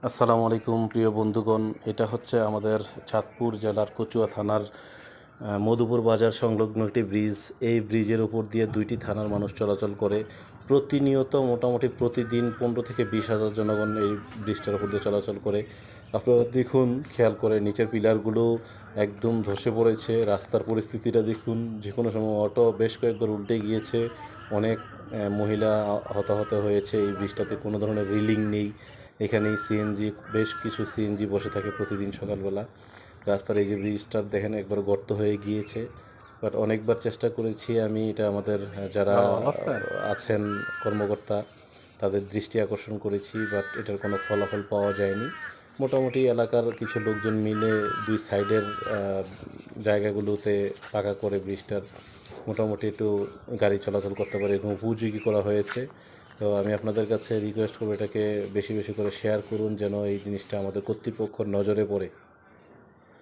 আসসালামু আলাইকুম প্রিয় বন্ধুগণ। এটা হচ্ছে আমাদের চাঁদপুর জেলার কচুয়া থানার মধুপুর বাজার সংলগ্ন একটি ব্রিজ। এই ব্রিজের উপর দিয়ে দুইটি থানার মানুষ চলাচল করে প্রতিনিয়ত। মোটামুটি প্রতিদিন 15 থেকে 20 হাজার জনগণ এই ব্রিজটার উপর দিয়ে চলাচল করে। আপনারা দেখুন, খেয়াল করে নিচের পিলারগুলো একদম ধসে পড়েছে। রাস্তার পরিস্থিতিটা দেখুন, যে কোনো সময় অটো বেশ কয়েকবার উল্টে গিয়েছে। অনেক মহিলা হতাহত হয়েছে। এই ব্রিজটাতে কোনো ধরনের রিলিং নেই। এখানেই সিএনজি, বেশ কিছু সিএনজি বসে থাকে প্রতিদিন সকালবেলা। রাস্তার এই যে ব্রিজটা দেখেন, একবার গর্ত হয়ে গিয়েছে। বাট অনেকবার চেষ্টা করেছি আমি, এটা আমাদের যারা ভালো আছেন? আছেন কর্মকর্তা, তাদের দৃষ্টি আকর্ষণ করেছি, বাট এটার কোনো ফলাফল পাওয়া যায়নি। মোটামুটি এলাকার কিছু লোকজন মিলে দুই সাইডের জায়গাগুলোতে পাকা করে ব্রিজটার মোটামুটি একটু গাড়ি চলাচল করতে পারে এবং উপযোগী করা হয়েছে। তো আমি আপনাদের কাছে রিকোয়েস্ট করবো, এটাকে বেশি বেশি করে শেয়ার করুন, যেন এই জিনিসটা আমাদের কর্তৃপক্ষের নজরে পড়ে।